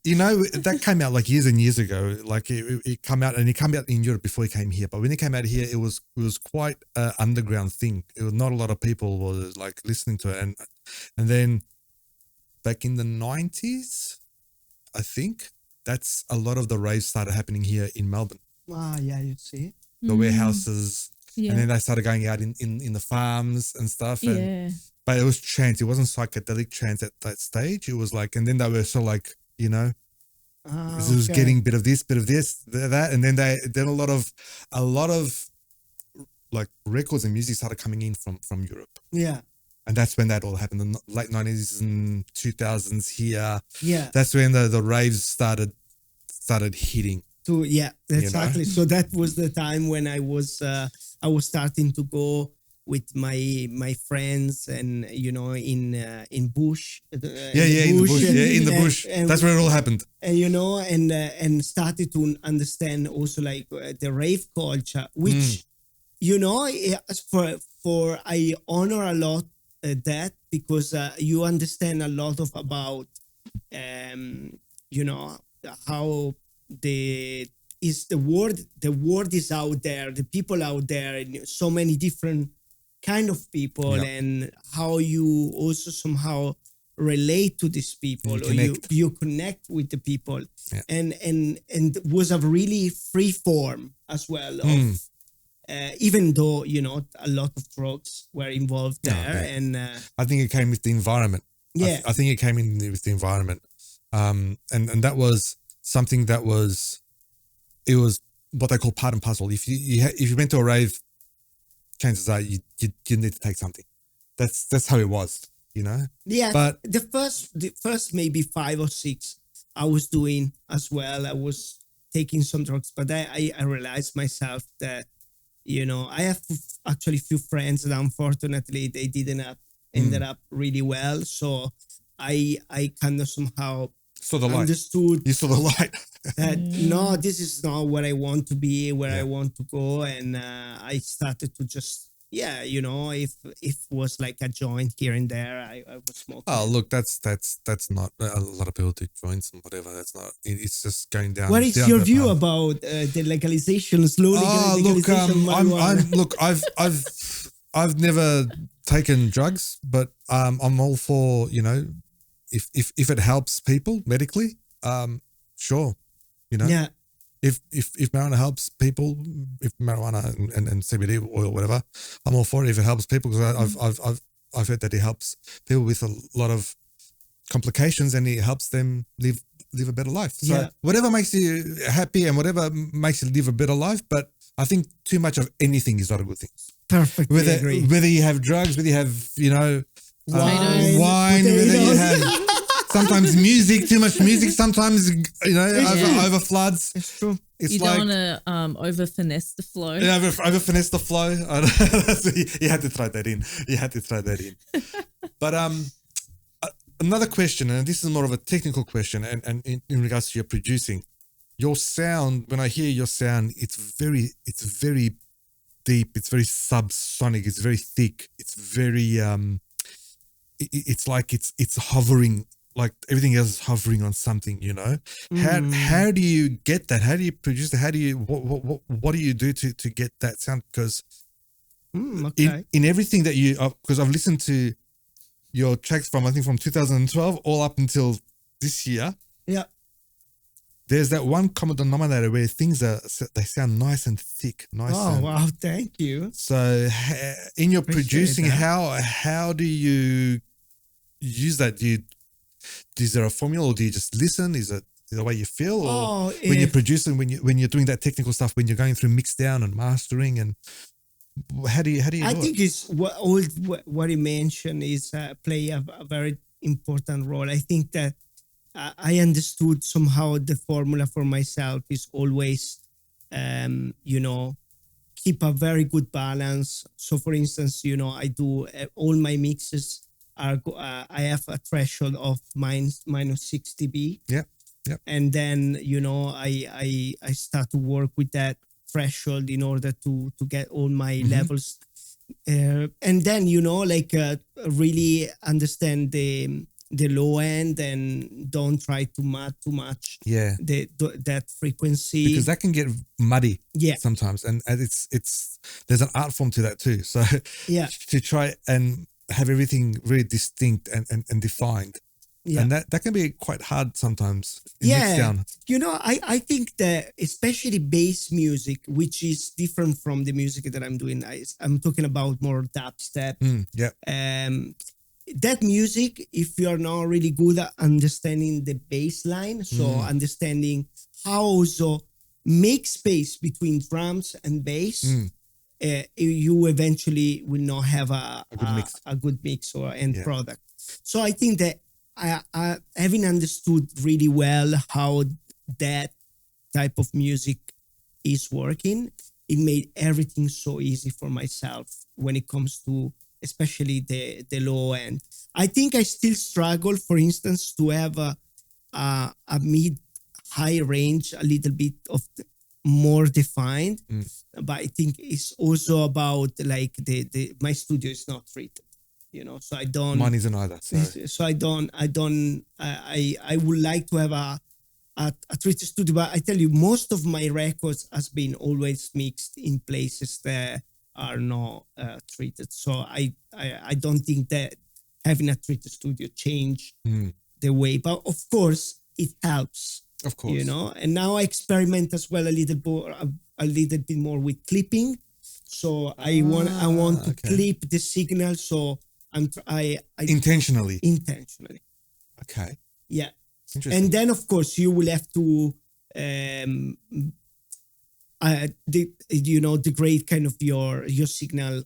That came out like years and years ago. Like it came out, and it came out in Europe before it came here. But when it came out here, it was quite an underground thing. It was not a lot of people was like listening to it, and then back in the 90s, I think that's a lot of the raves started happening here in Melbourne. Wow, yeah, you see the warehouses, Yeah. and then they started going out in the farms and stuff. Yeah. But it was trance. It wasn't psychedelic trance at that stage. It was like, and then they were sort of like, it was getting bit of this, that, and then a lot of like records and music started coming in from Europe. Yeah. And that's when that all happened. The late 90s and 2000s here. Yeah. That's when the raves started hitting. Exactly. So that was the time when I was starting to go with my friends and in bush. In the bush. That's where it all happened. And and started to understand also like the rave culture, which for I honor a lot that, because you understand a lot about how the word is out there, the people out there, and so many different kind of people, and how you also somehow relate to these people, or you connect with the people, and was a really free form as well even though, you know, a lot of drugs were involved Oh, there. yeah. And I think it came with the environment. yeah, I think it came in with the environment. And that was something that was, it was what they call part and parcel. If you went to a rave, chances are you need to take something. That's how it was, you know. yeah. But the first maybe 5 or 6 I was doing as well. I was taking some drugs, but I realized myself that, you know, I have actually few friends that unfortunately they didn't ended up really well. So I kind of somehow saw the light. understood You saw the light. that no, this is not where I want to be, where I Yeah. want to go. And I started to just, you know, if was like a joint here and there, I was smoking. Oh, look, that's not a lot of people do joints and whatever. That's not. It's just going down. What is down your that view path. about the legalization, slow Oh, look, legalization of marijuana? look, I've never taken drugs, but I'm all for, you know, if it helps people medically, sure, you know. Yeah. If marijuana helps people, if marijuana and CBD oil, whatever, I'm all for it if it helps people, because I've heard that it helps people with a lot of complications and it helps them live a better life. So Yeah. whatever makes you happy and whatever makes you live a better life, but I think too much of anything is not a good thing. Perfectly agree. Whether you have drugs, whether you have, you know, Potatoes. wine, whether you Potatoes. have sometimes music, too much music, sometimes, you know, over floods. It's true. It's You like, don't want to over finesse the flow. yeah, over finesse the flow. You had to throw that in. But another question, and this is more of a technical question, and in regards to your producing, your sound. When I hear your sound, it's very deep. It's very subsonic. It's very thick. It's very it's like it's hovering. Like everything else is hovering on something, you know. How do you get that? How do you produce it? How do you what do you do to get that sound? Because Okay. in everything that you, because I've listened to your tracks from, I think, from 2012 all up until this year. Yeah. There's that one common denominator where things they sound nice and thick, Oh, wow. Thank you. So in your Appreciate producing, that. how do you use that? Is there a formula, or do you just listen? Is it the way you feel, or when you're producing, when you're doing that technical stuff, when you're going through mix down and mastering, and how do you do I it? think it's what you mentioned is play a very important role. I think that I understood somehow the formula for myself is always, you know, keep a very good balance. So, for instance, you know, I do all my mixes are I have a threshold of minus 6 dB. Yeah. And then, you know, I start to work with that threshold in order to get all my levels. And then, you know, like really understand the low end and don't try to mud too much. Yeah. That frequency. Because that can get muddy sometimes. And it's there's an art form to that too. So Yeah. to try and have everything really distinct and defined. Yeah. And that can be quite hard sometimes in mix down. You know, I think that especially bass music, which is different from the music that I'm doing, I'm talking about more dubstep. Yeah. That music, if you're not really good at understanding the bass line, so understanding how also make space between drums and bass, you eventually will not have a good mix or end product. So I think that I having understood really well how that type of music is working, it made everything so easy for myself when it comes to especially the low end. I think I still struggle, for instance, to have a mid-high range, a little bit of more defined. But I think it's also about like my studio is not treated. You know, so I don't. Mine isn't either. So I would like to have a treated studio, but I tell you, most of my records has been always mixed in places that are not treated. So I don't think that having a treated studio change the way, but of course it helps. Of course, you know. And now I experiment as well a little bit more with clipping. So I want to okay. clip the signal. So I Intentionally. intentionally. Okay. Yeah. Interesting. And then of course you will have to degrade kind of your signal,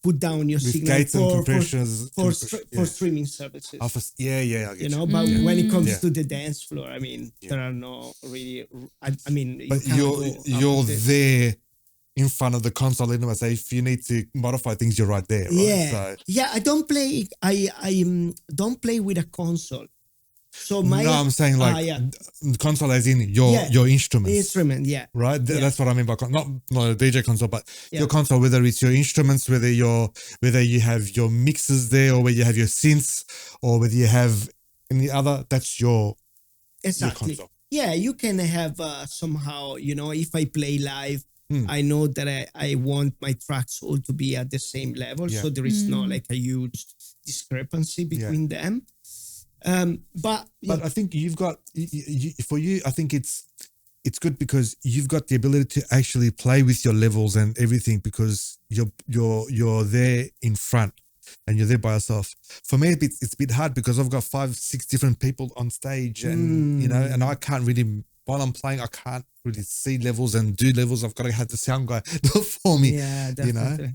put down your With signal gates and for compressions. streaming services. Yeah, I get you. But when it comes Yeah. to the dance floor, I mean, there are no really. I mean, But you you're can't go you're up the- there in front of the console anyway. So if you need to modify things, you're right there, right? Yeah, So yeah. I don't play. I don't play with a console. So my no, I'm saying like yeah. console as in your Yeah. your instruments. Instrument, yeah. Right, Yeah. that's what I mean by not a DJ console, but Yeah. your console. Whether it's your instruments, whether you have your mixers there, or whether you have your synths, or whether you have any other. That's your Exactly. console. Yeah, you can have somehow, if I play live, I know that I want my tracks all to be at the same level. Yeah. So there is not like a huge discrepancy between them. But I think you've got for you. I think it's good because you've got the ability to actually play with your levels and everything because you're there in front and you're there by yourself. For me, it's a bit hard because I've got 5-6 different people on stage, and and I can't really while I'm playing, I can't really see levels and do levels. I've got to have the sound guy do it for me. Yeah, definitely.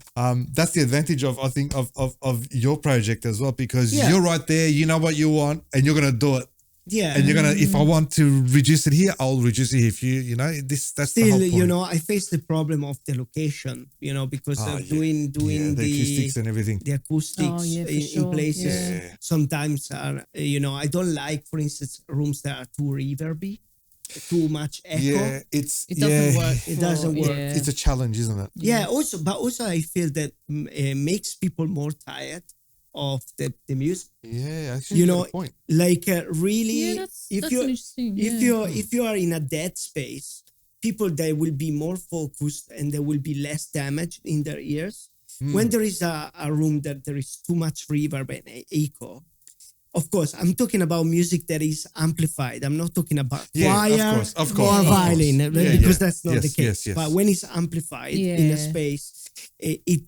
That's the advantage of I think of your project as well because Yeah. you're right there. You know what you want, and you're gonna do it. Yeah. And you're gonna, if I want to reduce it here, I'll reduce it. If that's the Still, whole point. I face the problem of the location, because doing the acoustics and everything. the acoustics Oh, yeah, for in sure. places Yeah. sometimes are, I don't like, for instance, rooms that are too reverby, too much echo. Yeah, It doesn't work. It doesn't work. Yeah. It's a challenge, isn't it? Yeah, also I feel that makes people more tired of the music. Yeah, actually, you got a point. Like really, Yeah, that's if you interesting. if you are in a dead space, people they will be more focused and there will be less damage in their ears. When there is a room that there is too much reverb and echo. Of course, I'm talking about music that is amplified. I'm not talking about choir of or course. violin because that's not Yes, the case. yes. But when it's amplified in a space, it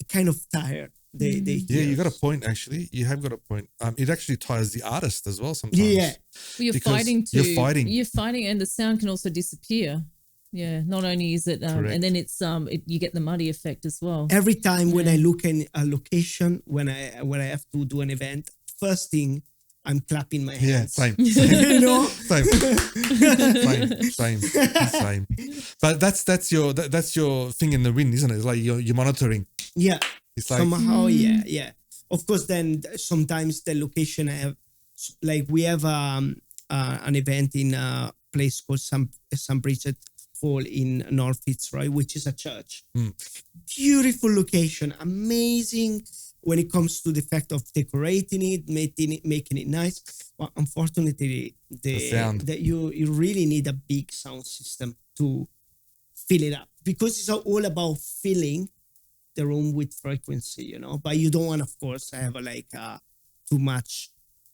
kind of tired. They Yeah, you got a point. Actually, you have got a point. It actually tires the artist as well sometimes. Yeah. Well, you're Because fighting you're fighting. and the sound can also disappear. Yeah, not only is it, and then it's you get the muddy effect as well. Every time when I look in a location, when I have to do an event, first thing I'm clapping my Yeah, hands. same. Same. But that's your thing in the wind, isn't it? It's like you're monitoring. Yeah. It's like Somehow, yeah. Of course, then sometimes the location I have, like we have an event in a place called St. Bridget Hall in North Fitzroy, which is a church. Beautiful location, amazing when it comes to the fact of decorating it, making it nice. But unfortunately, the sound. that you really need a big sound system to fill it up because it's all about filling the room with frequency, but you don't want, of course, have too much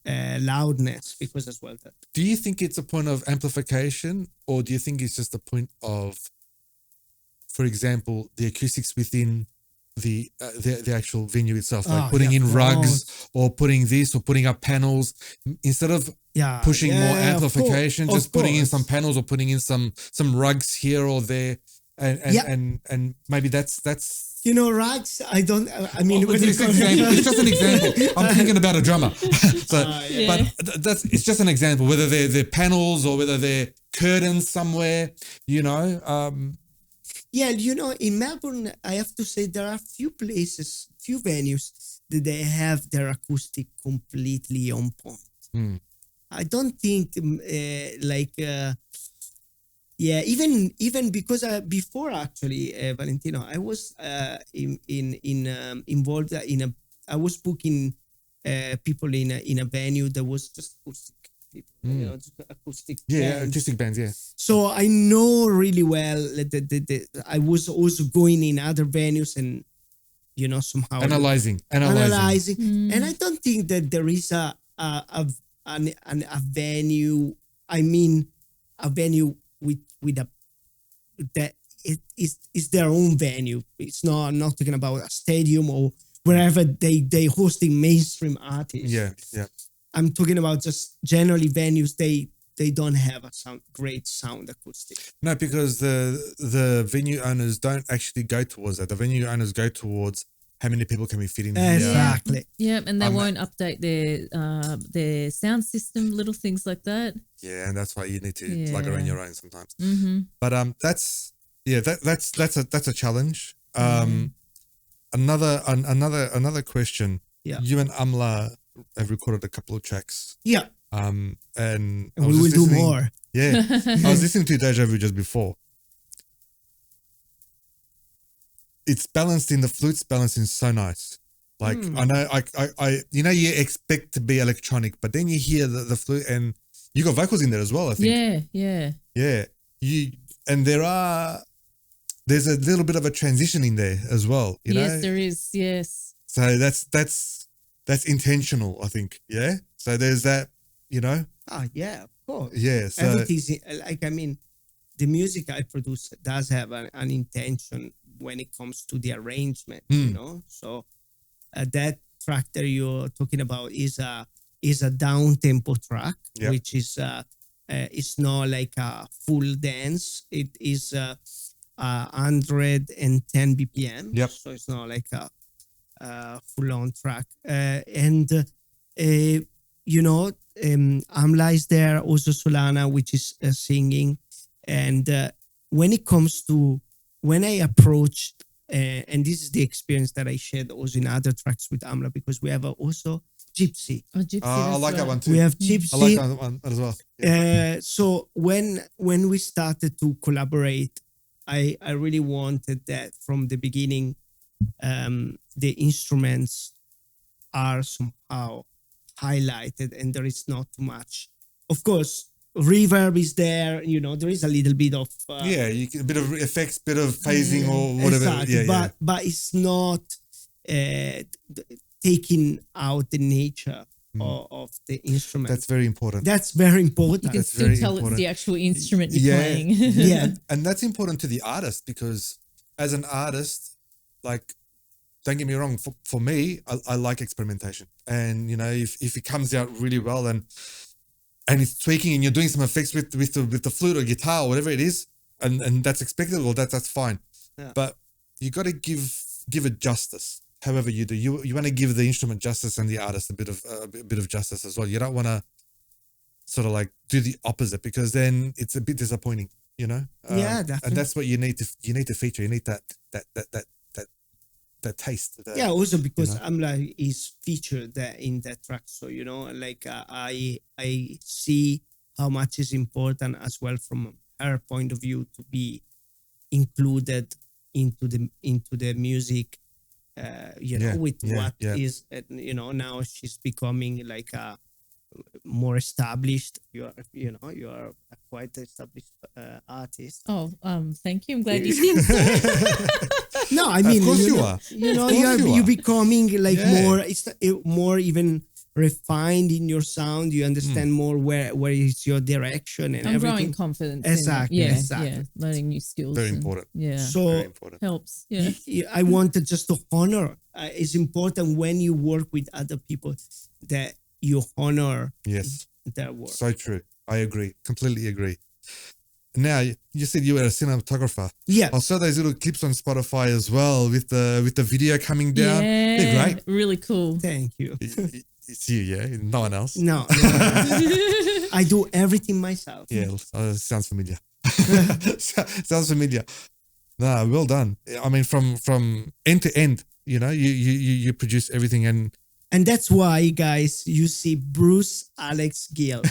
loudness because as well. Do you think it's a point of amplification, or do you think it's just a point of, for example, the acoustics within the actual venue itself, like putting in rugs or putting this or putting up panels instead of pushing more amplification, just putting in some panels or putting in some rugs here or there, and maybe that's. Rugs. I mean, it's just an example. I'm thinking about a drummer. But it's just an example. Whether they're panels or whether they're curtains somewhere, Yeah, in Melbourne, I have to say there are few venues that they have their acoustic completely on point. I don't think even because before actually Valentino, I was involved I was booking people in a venue that was just acoustic people, just acoustic bands. Acoustic bands, yeah. So I know really well that I was also going in other venues and somehow analyzing, and I don't think that there is a venue. I mean, a venue with a that it's their own venue. It's not, I'm not talking about a stadium or wherever they hosting mainstream artists. Yeah. I'm talking about just generally venues. They don't have a great sound acoustic. No, because the venue owners don't actually go towards that. The venue owners go towards how many people can we fit in here. Exactly. Yeah, and they won't update their sound system, little things like that. Yeah, and that's why you need to plug it on your own sometimes. Mm-hmm. But that's a challenge. Another question. Yeah. You and Amla have recorded a couple of tracks. Yeah. And we will do more. Yeah. I was listening to Deja Vu just before. It's balanced in the flute's balancing so nice. Like I know I you expect to be electronic, but then you hear the flute and you got vocals in there as well, I think. Yeah. There's a little bit of a transition in there as well, you know? Yes, there is. Yes. So that's intentional, I think. Yeah. So there's that, you know? Yeah, of course. Yeah. So Everything's the music I produce does have an intention when it comes to the arrangement, you know? So that track that you're talking about is a down tempo track, which is it's not like a full dance. It is 110 BPM. Yep. So it's not like a full on track. Amla is there, also Solana, which is singing. And when it comes to when I approached, and this is the experience that I shared also in other tracks with Amla, because we have also Gypsy. Oh, Gypsy. I like that one too. We have Gypsy. I like that one as well. Yeah. So when we started to collaborate, I really wanted that from the beginning, the instruments are somehow highlighted and there is not too much. Of course, reverb is there, there is a little bit of you get a bit of effects, bit of phasing or whatever. Exactly. But it's not taking out the nature of the instrument. That's very important. That's very important. You can That's still very tell important. it's the actual instrument you're playing. Yeah. And that's important to the artist, because as an artist, like, don't get me wrong, for me, I like experimentation. And, if it comes out really well and it's tweaking and you're doing some effects with the flute or guitar or whatever it is, and that's expected, well, that's fine. Yeah. But you got to give it justice. However you do, you want to give the instrument justice and the artist a bit of justice as well. You don't want to sort of like do the opposite, because then it's a bit disappointing, Definitely. And that's what you need to feature. You need that taste. Also because Amla is featured in that track, so I see how much is important as well from her point of view to be included into the music. With what is now she's becoming like a more established. You are a quite established artist. Oh, thank you. I'm glad you think so. No, I mean, of course you are. You're becoming like more even refined in your sound. You understand more where is your direction and I'm everything. growing confidence. Exactly. Yeah. Learning new skills. Very important. Yeah. So very important. Helps. Yeah. I wanted just to honor. It's important when you work with other people that you honor their work. So true. I agree. Completely agree. Now, you said you were a cinematographer. Yeah. I saw those little clips on Spotify as well with the video coming down. Yeah. They're great. Really cool. Thank you. It's you, yeah? No one else? No. I do everything myself. Yeah, sounds familiar. Sounds familiar. No, well done. I mean, from end to end, you produce everything, and that's why, guys, you see Bruce Alex Gill,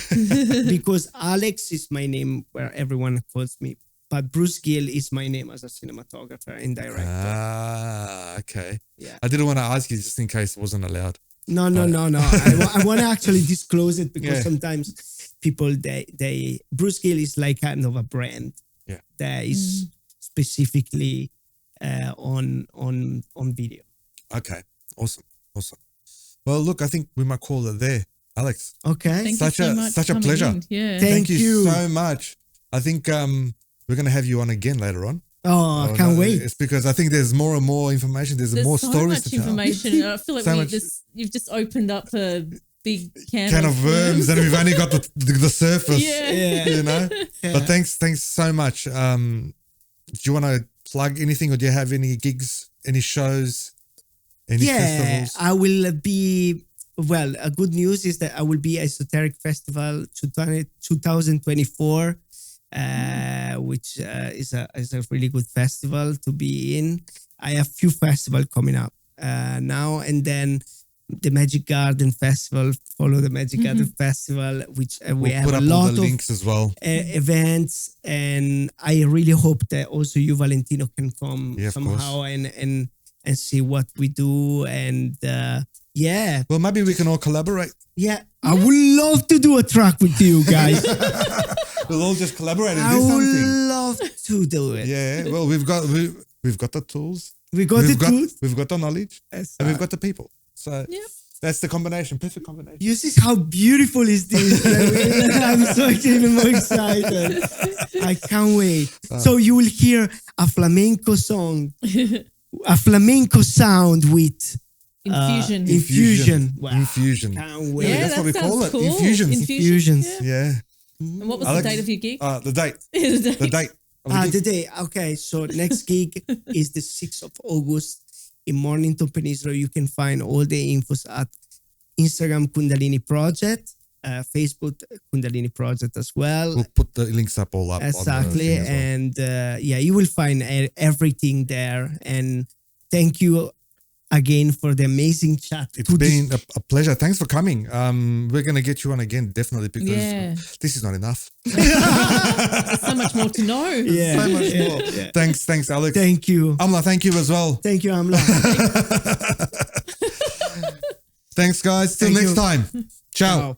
because Alex is my name where everyone calls me, but Bruce Gill is my name as a cinematographer and director. Ah, okay. Yeah. I didn't want to ask you just in case it wasn't allowed. No. I want to actually disclose it because sometimes people Bruce Gill is like kind of a brand that is specifically on video. Okay, awesome. Well, look, I think we might call it there, Alex. Okay. Thank you so much such for a pleasure. coming in. Yeah. Thank you you so much. I think we're going to have you on again later on. Oh, I can't wait. It's because I think there's more and more information. There's more so stories much to tell. information. I feel like So you've just opened up a big can of worms, and we've only got the surface. Yeah. You know. Yeah. But thanks so much. Do you want to plug anything, or do you have any gigs, any shows, any festivals? I will be. Well, good news is that I will be at Esoteric Festival 2024, which is a really good festival to be in. I have few festivals coming up now, and then the Magic Garden Festival. Follow the Magic Garden Festival, which we have put a up lot all of the links as well. events, and I really hope that also you, Valentino, can come Yeah, of somehow and see what we do, and Well, maybe we can all collaborate. I would love to do a track with you guys. We'll all just collaborate and I do would something. love to do it. Yeah. Well, we've got the tools. We've got We've got the knowledge, and we've got the people. So that's the combination, perfect combination. You see how beautiful is this? I'm so even more excited. I can't wait. So you will hear a flamenco song, a flamenco sound with infusion. Wow. Infusion. Can't wait. Yeah, that's what we call it. cool. Infusions. Infusions. Yeah. Yeah. And what was Alex, the date of your gig? The date. The date. of the gig. The day. Okay, so next gig is the 6th of August in Mornington Peninsula. You can find all the infos at Instagram Kundalini Project, Facebook Kundalini Project as well. We'll put the links up all up. Exactly, on the thing as well. and you will find everything there. And thank you again for the amazing chat. It's been a pleasure. Thanks for coming. We're gonna get you on again, definitely, because this is not enough. There's so much more to know. Yeah, So much more. yeah. Thanks, Alex. Thank you. Amla, thank you as well. Thank you, Amla. Thanks, guys. Till Thank next you. time. Ciao. Wow.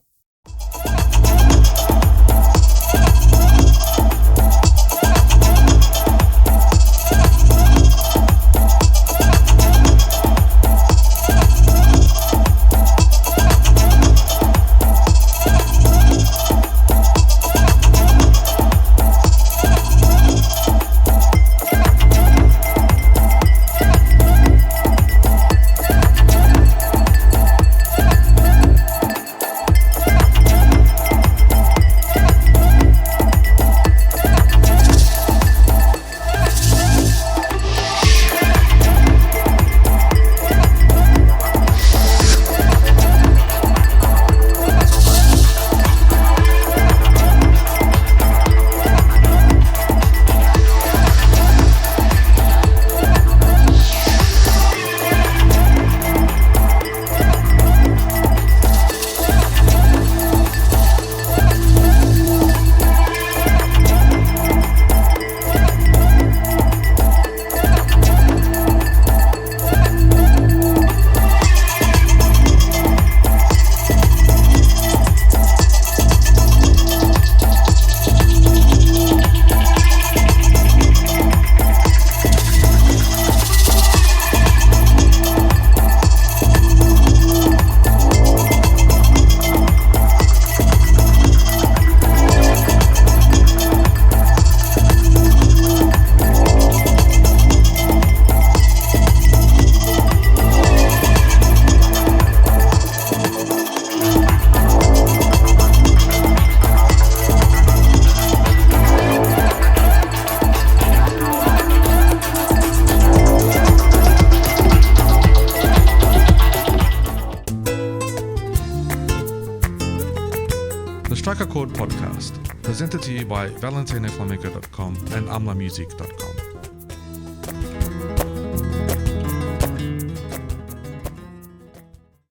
A Chord Podcast, presented to you by valentinoflamenco.com and amlamusic.com.